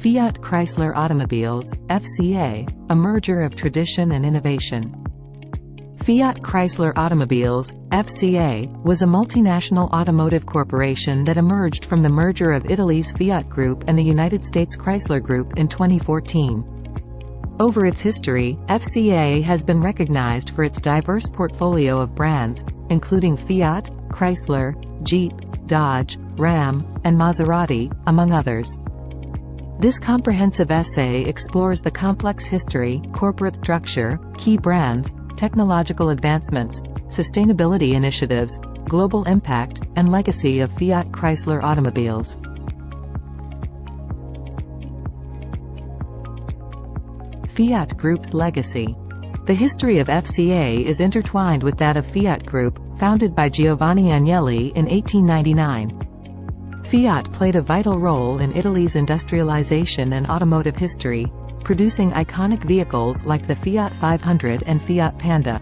Fiat Chrysler Automobiles, FCA, a merger of tradition and innovation. Fiat Chrysler Automobiles, FCA, was a multinational automotive corporation that emerged from the merger of Italy's Fiat Group and the United States Chrysler Group in 2014. Over its history, FCA has been recognized for its diverse portfolio of brands, including Fiat, Chrysler, Jeep, Dodge, Ram, and Maserati, among others. This comprehensive essay explores the complex history, corporate structure, key brands, technological advancements, sustainability initiatives, global impact, and legacy of Fiat Chrysler Automobiles. Fiat Group's legacy. The history of FCA is intertwined with that of Fiat Group, founded by Giovanni Agnelli in 1899. Fiat played a vital role in Italy's industrialization and automotive history, producing iconic vehicles like the Fiat 500 and Fiat Panda.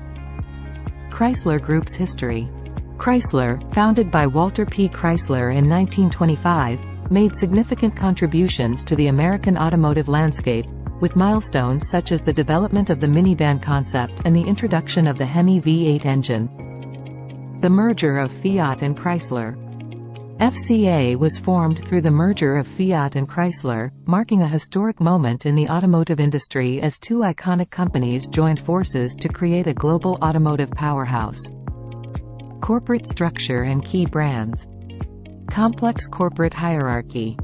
Chrysler Group's history. Chrysler, founded by Walter P. Chrysler in 1925, made significant contributions to the American automotive landscape, with milestones such as the development of the minivan concept and the introduction of the Hemi V8 engine. The merger of Fiat and Chrysler. FCA was formed through the merger of Fiat and Chrysler, marking a historic moment in the automotive industry as two iconic companies joined forces to create a global automotive powerhouse. Corporate structure and key brands. Complex corporate hierarchy.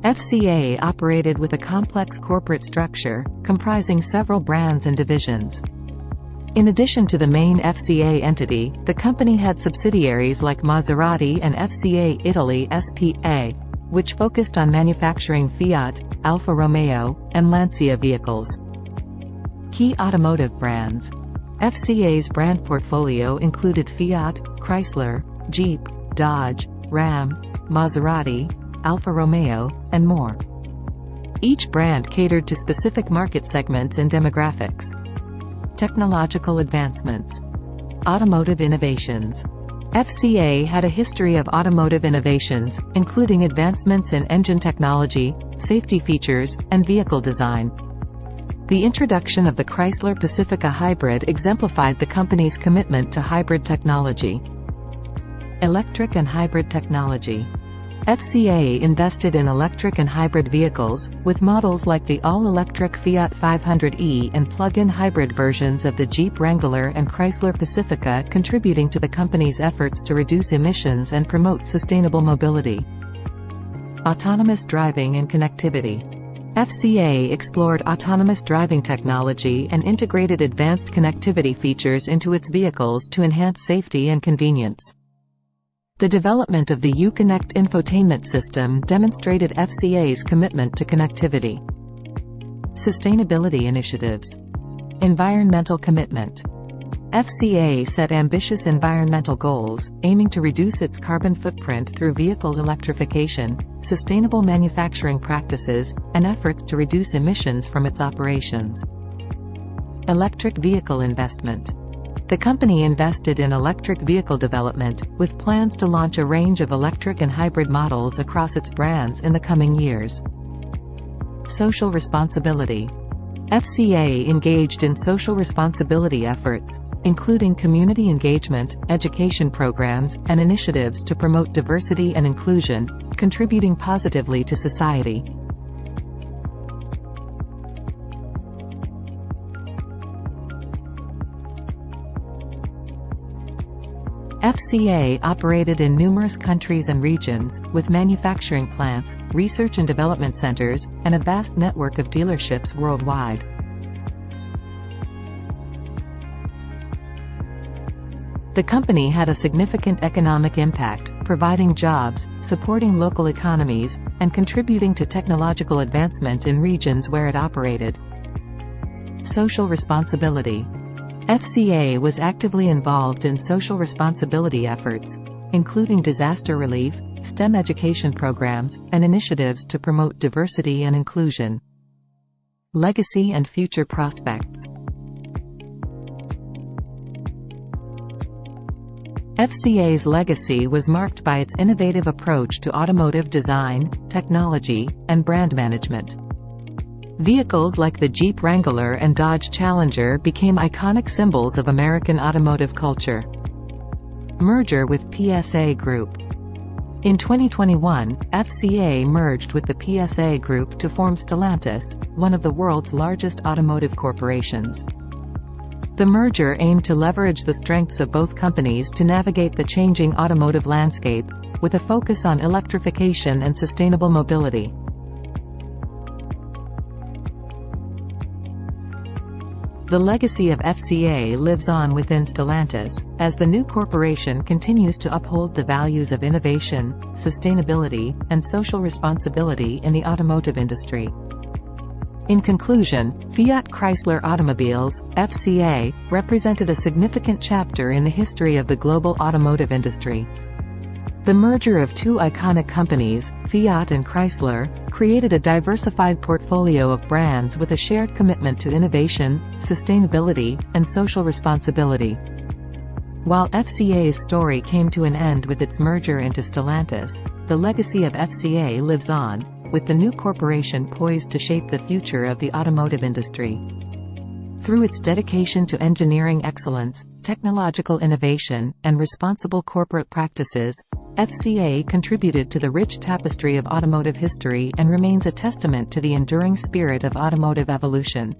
FCA operated with a complex corporate structure, comprising several brands and divisions. In addition to the main FCA entity, the company had subsidiaries like Maserati and FCA Italy S.p.A., which focused on manufacturing Fiat, Alfa Romeo, and Lancia vehicles. Key automotive brands. FCA's brand portfolio included Fiat, Chrysler, Jeep, Dodge, Ram, Maserati, Alfa Romeo, and more. Each brand catered to specific market segments and demographics. Technological advancements. Automotive innovations. FCA had a history of automotive innovations, including advancements in engine technology, safety features, and vehicle design. The introduction of the Chrysler Pacifica Hybrid exemplified the company's commitment to hybrid technology. Electric and hybrid technology. FCA invested in electric and hybrid vehicles, with models like the all-electric Fiat 500e and plug-in hybrid versions of the Jeep Wrangler and Chrysler Pacifica contributing to the company's efforts to reduce emissions and promote sustainable mobility. Autonomous driving and connectivity. FCA explored autonomous driving technology and integrated advanced connectivity features into its vehicles to enhance safety and convenience. The development of the Uconnect infotainment system demonstrated FCA's commitment to connectivity. Sustainability initiatives. Environmental commitment. FCA set ambitious environmental goals, aiming to reduce its carbon footprint through vehicle electrification, sustainable manufacturing practices, and efforts to reduce emissions from its operations. Electric vehicle investment. The company invested in electric vehicle development, with plans to launch a range of electric and hybrid models across its brands in the coming years. Social responsibility. FCA engaged in social responsibility efforts, including community engagement, education programs, and initiatives to promote diversity and inclusion, contributing positively to society. FCA operated in numerous countries and regions, with manufacturing plants, research and development centers, and a vast network of dealerships worldwide. The company had a significant economic impact, providing jobs, supporting local economies, and contributing to technological advancement in regions where it operated. Social responsibility. FCA was actively involved in social responsibility efforts, including disaster relief, STEM education programs, and initiatives to promote diversity and inclusion. Legacy and future prospects. FCA's legacy was marked by its innovative approach to automotive design, technology, and brand management. Vehicles like the Jeep Wrangler and Dodge Challenger became iconic symbols of American automotive culture. Merger with PSA Group. In 2021, FCA merged with the PSA Group to form Stellantis, one of the world's largest automotive corporations. The merger aimed to leverage the strengths of both companies to navigate the changing automotive landscape, with a focus on electrification and sustainable mobility. The legacy of FCA lives on within Stellantis, as the new corporation continues to uphold the values of innovation, sustainability, and social responsibility in the automotive industry. In conclusion, Fiat Chrysler Automobiles, FCA, represented a significant chapter in the history of the global automotive industry. The merger of two iconic companies, Fiat and Chrysler, created a diversified portfolio of brands with a shared commitment to innovation, sustainability, and social responsibility. While FCA's story came to an end with its merger into Stellantis, the legacy of FCA lives on, with the new corporation poised to shape the future of the automotive industry. Through its dedication to engineering excellence, technological innovation, and responsible corporate practices, FCA contributed to the rich tapestry of automotive history and remains a testament to the enduring spirit of automotive evolution.